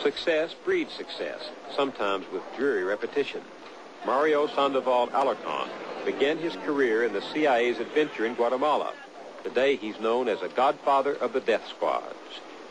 Success breeds success, sometimes with dreary repetition. Mario Sandoval Alarcon began his career in the CIA's adventure in Guatemala. Today, he's known as a godfather of the death squads.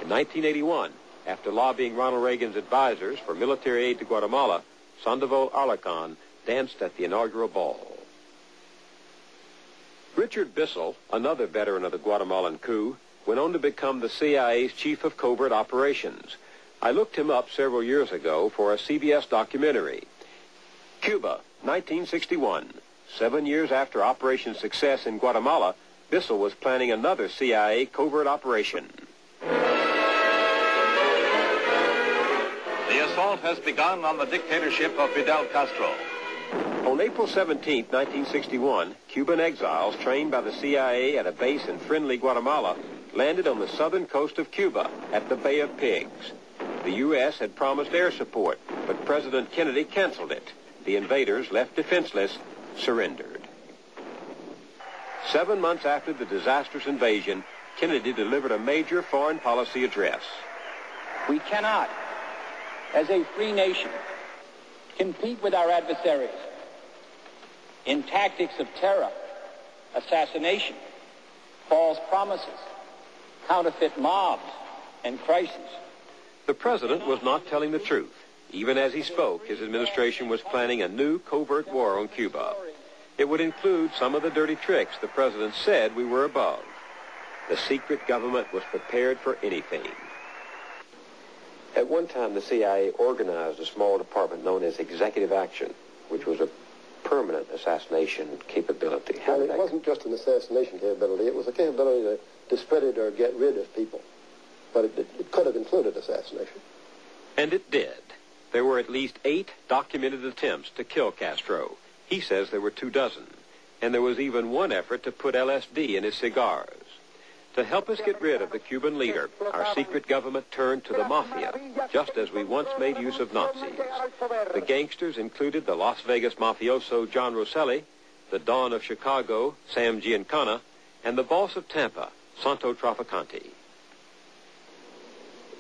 In 1981, after lobbying Ronald Reagan's advisors for military aid to Guatemala, Sandoval Alarcon danced at the inaugural ball. Richard Bissell, another veteran of the Guatemalan coup, went on to become the CIA's chief of covert operations. I looked him up several years ago for a CBS documentary. Cuba, 1961. 7 years after Operation Success in Guatemala, Bissell was planning another CIA covert operation. The assault has begun on the dictatorship of Fidel Castro. On April 17, 1961, Cuban exiles trained by the CIA at a base in friendly Guatemala landed on the southern coast of Cuba at the Bay of Pigs. The U.S. had promised air support, but President Kennedy canceled it. The invaders, left defenseless, surrendered. 7 months after the disastrous invasion, Kennedy delivered a major foreign policy address. We cannot, as a free nation, compete with our adversaries in tactics of terror, assassination, false promises, counterfeit mobs, and crises. The president was not telling the truth. Even as he spoke, his administration was planning a new covert war on Cuba. It would include some of the dirty tricks the president said we were above. The secret government was prepared for anything. At one time, the CIA organized a small department known as Executive Action, which was a permanent assassination capability. Well, it wasn't just an assassination capability. It was a capability to discredit or get rid of people. But it could have included assassination. And it did. There were at least 8 documented attempts to kill Castro. He says there were 24. And there was even one effort to put LSD in his cigars. To help us get rid of the Cuban leader, our secret government turned to the mafia, just as we once made use of Nazis. The gangsters included the Las Vegas mafioso John Rosselli, the Don of Chicago, Sam Giancana, and the boss of Tampa, Santo Trafficante.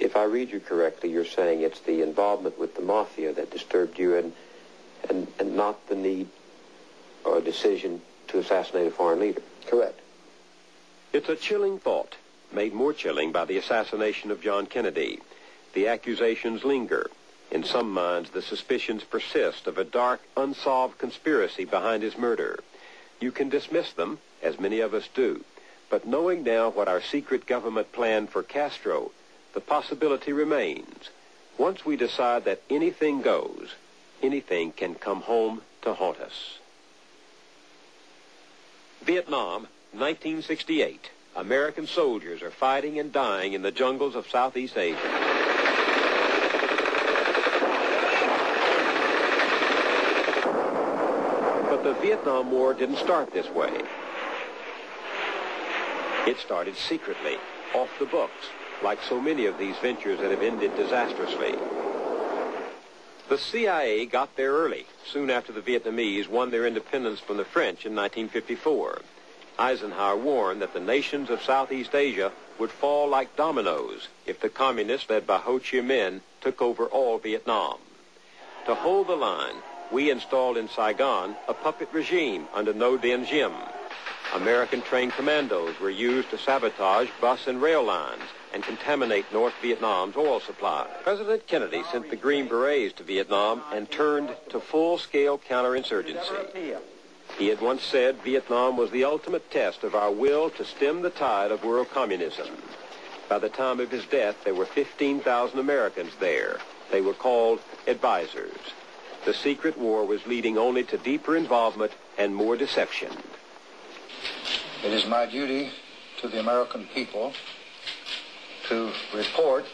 If I read you correctly, you're saying it's the involvement with the mafia that disturbed you and not the need or decision to assassinate a foreign leader. Correct. It's a chilling thought, made more chilling by the assassination of John Kennedy. The accusations linger. In some minds, the suspicions persist of a dark, unsolved conspiracy behind his murder. You can dismiss them, as many of us do. But knowing now what our secret government planned for Castro, the possibility remains. Once we decide that anything goes, anything can come home to haunt us. Vietnam, 1968. American soldiers are fighting and dying in the jungles of Southeast Asia. But the Vietnam War didn't start this way. It started secretly, off the books, like so many of these ventures that have ended disastrously. The CIA got there early, soon after the Vietnamese won their independence from the French in 1954. Eisenhower warned that the nations of Southeast Asia would fall like dominoes if the communists led by Ho Chi Minh took over all Vietnam. To hold the line, we installed in Saigon a puppet regime under Ngo Dinh Diem. American-trained commandos were used to sabotage bus and rail lines and contaminate North Vietnam's oil supply. President Kennedy sent the Green Berets to Vietnam and turned to full-scale counterinsurgency. He had once said Vietnam was the ultimate test of our will to stem the tide of world communism. By the time of his death, there were 15,000 Americans there. They were called advisors. The secret war was leading only to deeper involvement and more deception. It is my duty to the American people to report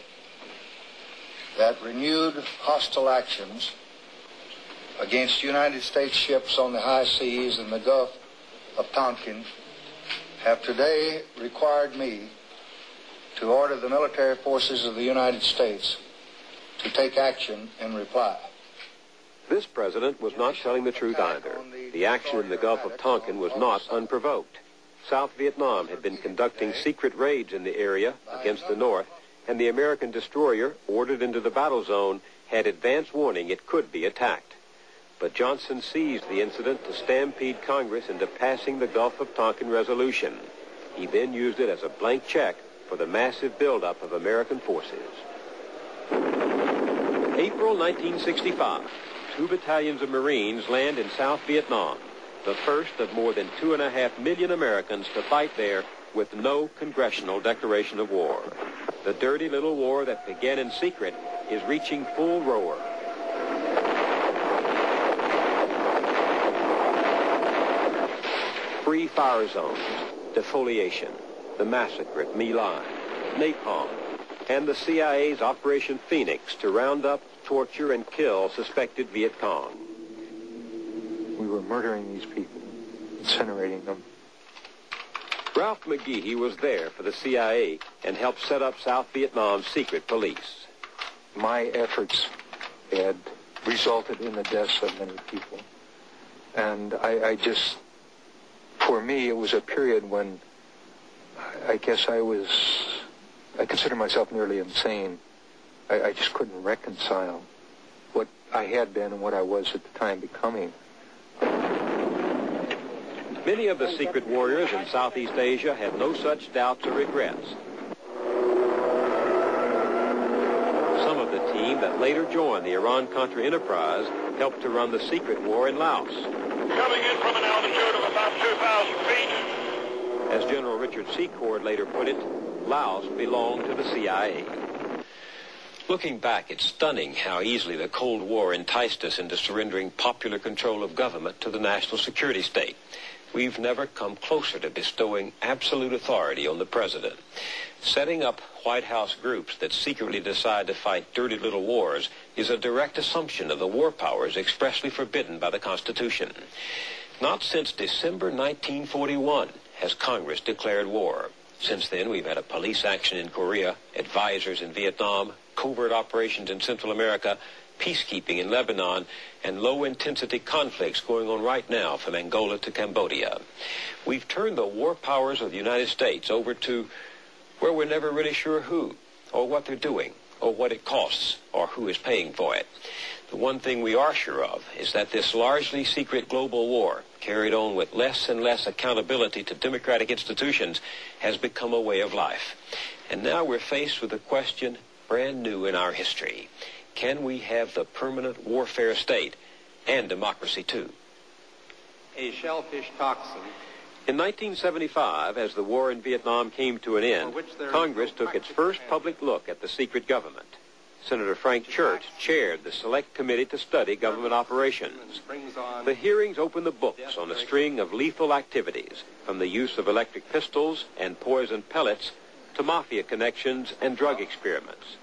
that renewed hostile actions against United States ships on the high seas in the Gulf of Tonkin have today required me to order the military forces of the United States to take action in reply. This president was not telling the truth either. The action in the Gulf of Tonkin was not unprovoked. South Vietnam had been conducting secret raids in the area against the North, and the American destroyer, ordered into the battle zone, had advance warning it could be attacked. But Johnson seized the incident to stampede Congress into passing the Gulf of Tonkin resolution. He then used it as a blank check for the massive buildup of American forces. April 1965, 2 battalions of Marines land in South Vietnam, the first of more than 2.5 million Americans to fight there with no congressional declaration of war. The dirty little war that began in secret is reaching full roar. Free fire zones, defoliation, the massacre at My Lai, napalm, and the CIA's Operation Phoenix to round up, torture, and kill suspected Viet Cong. We were murdering these people, incinerating them. Ralph McGehee was there for the CIA and helped set up South Vietnam's secret police. My efforts had resulted in the deaths of many people. And I just, for me, it was a period when I guess I consider myself nearly insane. I just couldn't reconcile what I had been and what I was at the time becoming. Many of the secret warriors in Southeast Asia had no such doubts or regrets. Some of the team that later joined the Iran-Contra enterprise helped to run the secret war in Laos. Coming in from an altitude of about 2,000 feet. As General Richard Secord later put it, Laos belonged to the CIA. Looking back, it's stunning how easily the Cold War enticed us into surrendering popular control of government to the national security state. We've never come closer to bestowing absolute authority on the president. Setting up White House groups that secretly decide to fight dirty little wars is a direct assumption of the war powers expressly forbidden by the Constitution. Not since December 1941 has Congress declared war. Since then, we've had a police action in Korea, advisors in Vietnam, covert operations in Central America, peacekeeping in Lebanon, and low-intensity conflicts going on right now from Angola to Cambodia. We've turned the war powers of the United States over to where we're never really sure who, or what they're doing, or what it costs, or who is paying for it. The one thing we are sure of is that this largely secret global war, carried on with less and less accountability to democratic institutions, has become a way of life. And now we're faced with a question brand new in our history. Can we have the permanent warfare state and democracy too? A shellfish toxin. In 1975, as the war in Vietnam came to an end, Congress took its first public look at the secret government. Senator Frank Church chaired the Select Committee to study government operations. The hearings opened the books on a string of lethal activities, from the use of electric pistols and poison pellets to mafia connections and drug experiments.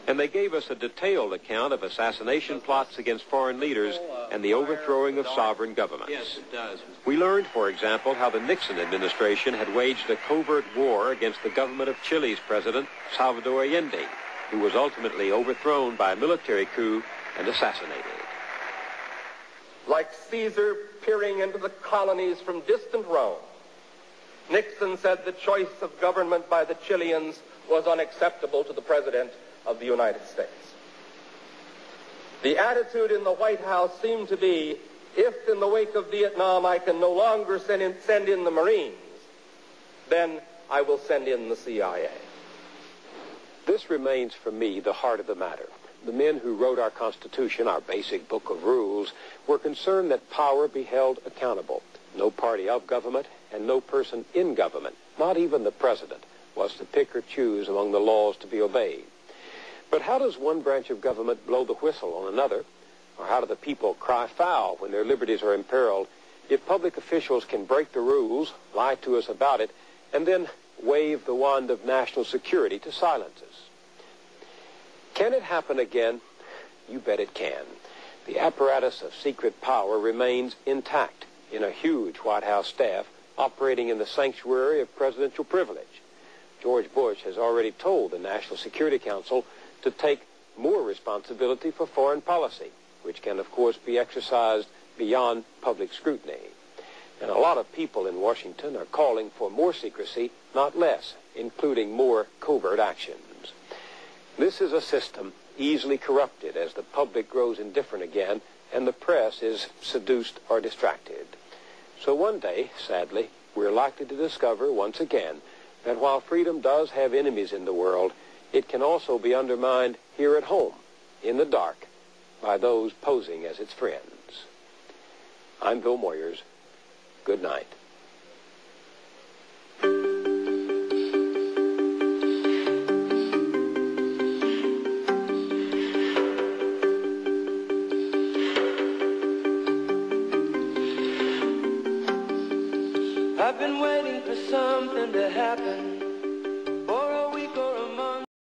And they gave us a detailed account of assassination plots against foreign leaders and the overthrowing of sovereign governments. Yes, it does. We learned, for example, how the Nixon administration had waged a covert war against the government of Chile's president, Salvador Allende, who was ultimately overthrown by a military coup and assassinated. Like Caesar peering into the colonies from distant Rome, Nixon said the choice of government by the Chileans was unacceptable to the President of the United States. The attitude in the White House seemed to be, if in the wake of Vietnam I can no longer send in the Marines, then I will send in the CIA. This remains for me the heart of the matter. The men who wrote our Constitution, our basic book of rules, were concerned that power be held accountable. No party of government and no person in government, not even the president, was to pick or choose among the laws to be obeyed. But how does one branch of government blow the whistle on another? Or how do the people cry foul when their liberties are imperiled if public officials can break the rules, lie to us about it, and then wave the wand of national security to silence us? Can it happen again? You bet it can. The apparatus of secret power remains intact in a huge White House staff operating in the sanctuary of presidential privilege. George Bush has already told the National Security Council to take more responsibility for foreign policy, which can, of course, be exercised beyond public scrutiny. And a lot of people in Washington are calling for more secrecy, not less, including more covert actions. This is a system easily corrupted as the public grows indifferent again and the press is seduced or distracted. So one day, sadly, we're likely to discover once again that while freedom does have enemies in the world, it can also be undermined here at home, in the dark, by those posing as its friends. I'm Bill Moyers. Good night. I've been waiting for something to happen.